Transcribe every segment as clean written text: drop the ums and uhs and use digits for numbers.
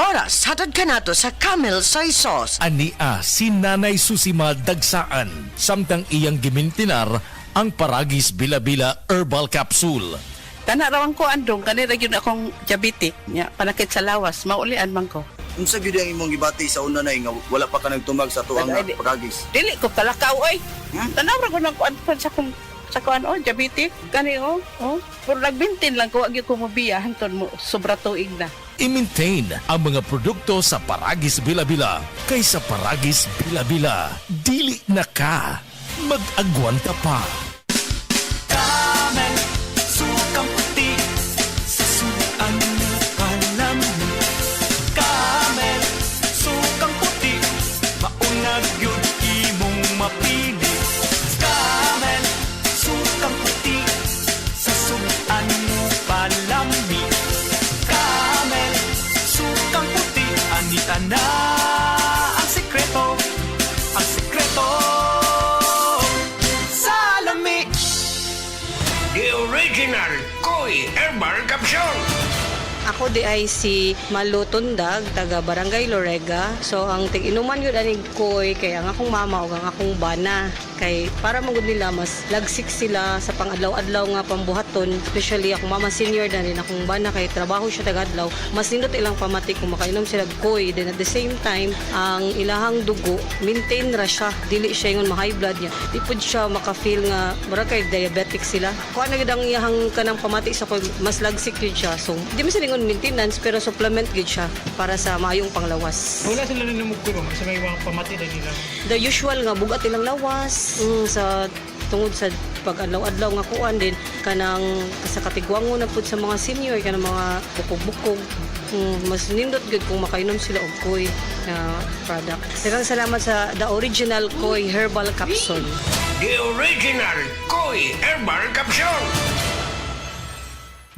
oras hatod ka nato sa Camel Soy Sauce. Ania si Nanay Susima Dagsaan samtang iyang gimintinar ang Paragis Bila-Bila Herbal Capsule. Kanarawan ko andong kanira yun akong diabetic nya panakit sa lawas maulian man ko. Unsa gyud ang imong gibati sa una nay nga wala pa ka nagtumag sa tuang Paragis? Dili ko talakaw oy. Tanawra ko nang kuan sa kuan diabetic kani puro nagbintin lang ko agi ko mobiya hanton mo sobra tuig na. I-maintain ang mga produkto sa Paragis Bila-Bila kaysa Paragis Bila-Bila. Dili na ka. Mag-agwanta pa. Camel, sukang puti, sa suan mo palamig. Camel, sukang puti, maunag yun imong mapili. Camel, sukang puti, sa suan mo palamig. Camel, sukang puti, anita na ang sekreto, ang sekreto. The original Koi Herbal Capsule. Ako di ay si Malu Tundag, taga Barangay Lorega. So ang tig-inuman yun aning koy kay ang akong mama o ang akong bana. Kay para magud nila mas lagsik sila sa pang-adlaw-adlaw nga pambuhaton. Especially akong mama senior na rin akong bana kay trabaho siya taga-adlaw. Mas nindot ilang pamati kung makainom sila koy. Then at the same time, ang ilahang dugo, maintain ra siya. Dili siya yung ma-high blood niya. Di pud siya maka-feel nga mura kay diabetic sila. Kung ano gid ang iyang kanang pamati sa koy, mas lagsik yun siya. So di man sila maintenance pero supplement gid siya para sa maayong panglawas. Wala sila na namugkulong sa may mga pamati na nila. The usual nga bugat ilang lawas sa tungod sa pag-adlaw-adlaw nga kuan din kanang sa katigwango na pud sa mga senior kanang mga bukog-bukog. Mas nindot gud kung makainom sila og koy product. Daghang salamat sa the original Koi Herbal Capsule. The original Koi Herbal Capsule.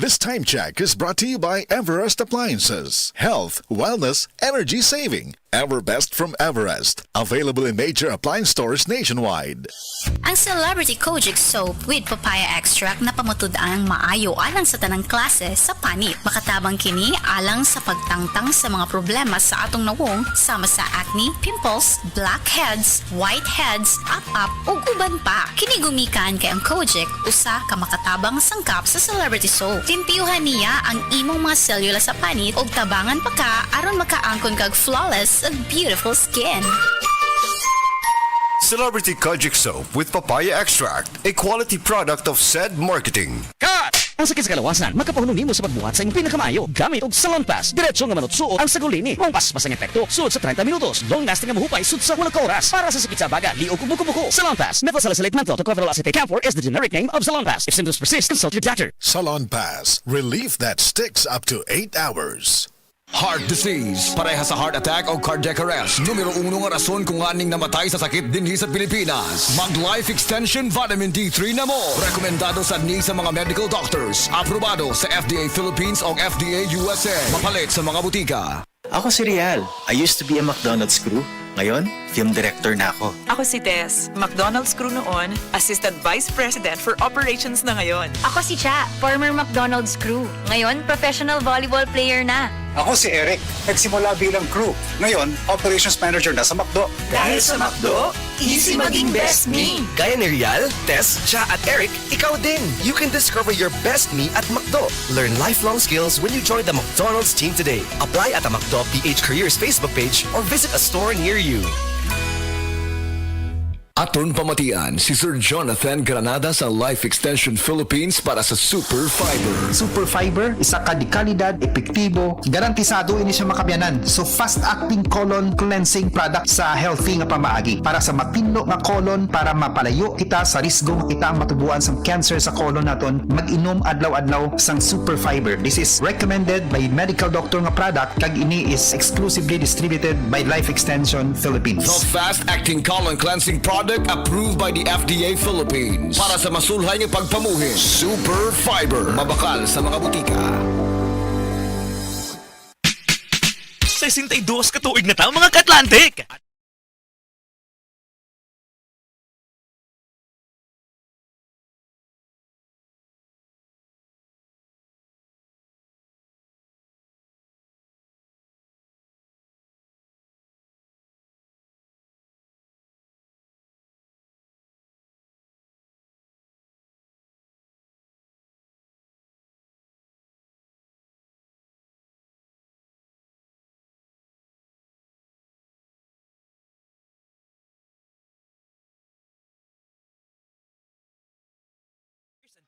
This time check is brought to you by Everest Appliances. Health, wellness, energy saving. Everbest from Everest. Available in major appliance stores nationwide. Ang Celebrity Kojic Soap with Papaya Extract na pamutud-ang maayo alang sa tanang klase sa panit. Makatabang kini alang sa pagtangtang sa mga problema sa atong nawong sama sa acne, pimples, blackheads, whiteheads, up-up ug uban pa. Kini gumikan kay ang Kojic usa ka makatabang sangkap sa Celebrity Soap. Limpyuhan niya ang imong mga selula sa panit ug tabangan pa ka aron makaangkon kag flawless ug beautiful skin. Celebrity Kojic Soap with Papaya Extract, a quality product of said marketing. Cut! Ang sakit sa kalawasan, makapahuno nimo sa pagbuhat sa imong pinakamayo. Gamit og Salon Pass. Diretso nga manutsuot ang sagulini. Mong pas ang epekto. Suot sa 30 minutos. Long lasting nga mahupay sud sa 1 oras. Para sa sakit sa baga, liog ug buko-buko. Salon Pass. Methyl-salicylate menthol to cover acetate camphor is the generic name of Salon Pass. If symptoms persist, consult your doctor. Salon Pass. Relief that sticks up to 8 hours. Heart disease, pareha sa heart attack o cardiac arrest. Numero 1 nga rason kung aning namatay sa sakit dinhi sa Pilipinas. Mag Life Extension Vitamin D3 na mo. Rekomendado sa ni sa mga medical doctors. Aprobado sa FDA Philippines o FDA USA. Mapalit sa mga butika. Ako si Rial. I used to be a McDonald's crew. Ngayon, film director na ako. Ako si Tess. McDonald's crew noon, Assistant Vice President for Operations na ngayon. Ako si Cha, former McDonald's crew. Ngayon, professional volleyball player na. Ako si Eric. Nagsimula bilang crew. Ngayon, Operations Manager na sa McDo. Dahil sa McDo, easy maging best me. Gaya ni Rial, Tess, Cha at Eric, ikaw din. You can discover your best me at McDo. Learn lifelong skills when you join the McDonald's team today. Apply at the McDo PH Careers Facebook page or visit a store near you. Aton pamatian si Sir Jonathan Granada sa Life Extension Philippines para sa Super Fiber. Super Fiber, isa ka di kalidad, epektibo, garantisado ini siya makabiyanan. So fast-acting colon cleansing product sa healthy nga pamaagi para sa mapinlo nga colon para mapalayo kita sa risgo kita matubuan sa cancer sa colon naton. Mag-inom adlaw-adlaw sang Super Fiber. This is recommended by medical doctor nga product kag ini is exclusively distributed by Life Extension Philippines. The fast-acting colon cleansing product approved by the FDA Philippines para sa masulhay ng pagpamuhin. Super Fiber. Mabakal sa mga butika. 62 katuig na ta mga ka-Atlantic!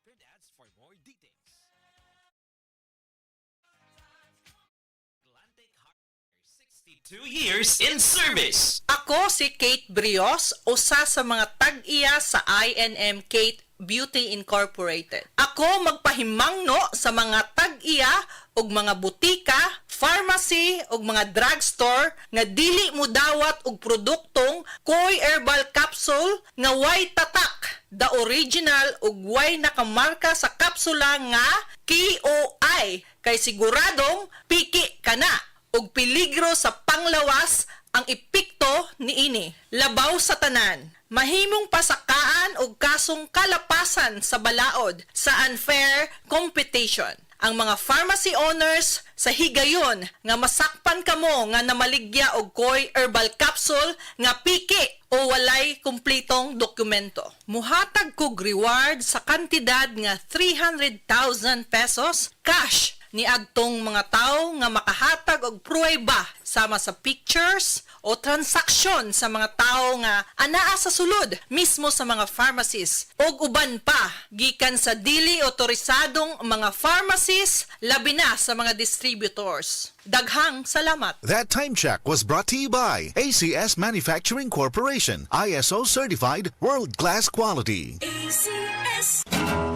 print ads for more details. Atlantic Hardware, 62 years in service. Ako si Kate Brios, usa sa mga tag-iya sa INM Kate Beauty Incorporated. Ako magpahimangno sa mga tag-iya og mga butika, pharmacy ug mga drugstore nga dili mo dawat og produktong Koy Herbal Capsule nga way tatak, the original ug way nakamarka sa kapsula nga KOI kay siguradong piki kana ug peligro sa panglawas ang epekto niini. Labaw sa tanan, mahimong pasakaan og kasong kalapasan sa balaod sa unfair competition. Ang mga pharmacy owners sa higayon nga masakpan kamo nga namaligya og Koy Herbal Capsule nga piki o walay kumplitong dokumento. Muhatag kog reward sa kantidad nga 300,000 pesos cash ni adtong mga tao nga makahatag og pruweba sama sa pictures o transaksyon sa mga tao nga anaa sa sulod mismo sa mga pharmacies og uban pa gikan sa dili otorisadong mga pharmacies labi na sa mga distributors. Daghang salamat. That time check was brought to you by ACS Manufacturing Corporation, ISO certified world-class quality.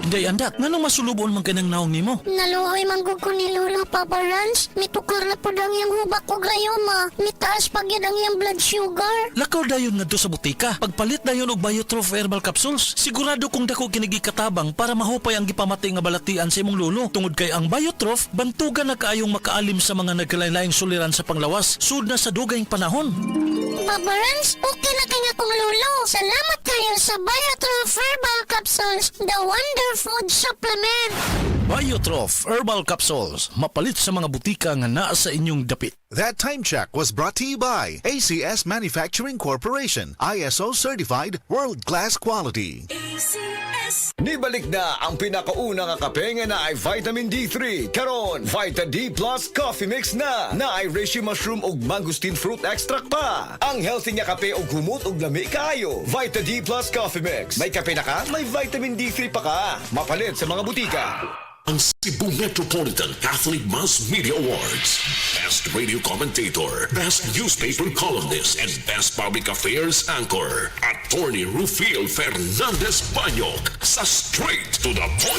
Day andak, nganong masulubon man kanang naong nimo? Naluhoy manggug ko ni Lola Papa Rans. Mitukar na po lang yung hubak ko gayoma. Mitaas pag yan ang yung blood sugar. Lakaw dayon nga do sa butika. Pagpalit dayon og Biotrof Herbal Capsules, sigurado kung dako kinigi katabang para mahupay ang gipamati nga balatian sa imong lulo. Tungod kay ang Biotrof, bantugan na kaayong makaalim sa mga nagkalain-laing suliran sa panglawas, sud na sa dugayng panahon. Papa Rans, okay na kanya kong lulo. Salamat kayo sa Biotrof Herbal Capsules, the wonder food supplement. Biotrof Herbal Capsules, mapalit sa mga butika nga naa sa inyong dapit. That time check was brought to you by ACS Manufacturing Corporation, ISO certified world-class quality. Nibalik na ang pinakauna nga kape nga na ay vitamin D3. Karon, Vita D Plus Coffee Mix na ay reishi mushroom ug mangosteen fruit extract pa. Ang healthy nga kape og humot ug lami kaayo. Vita D Plus Coffee Mix. May kape na ka, may vitamin D3 pa ka. Mapalit sa mga butika. Ang Cebu Metropolitan Catholic Mass Media Awards. Best Radio Commentator, Best Newspaper Columnist, and Best Public Affairs Anchor. Attorney Rufiel Fernandez Banyok sa Straight to the Point.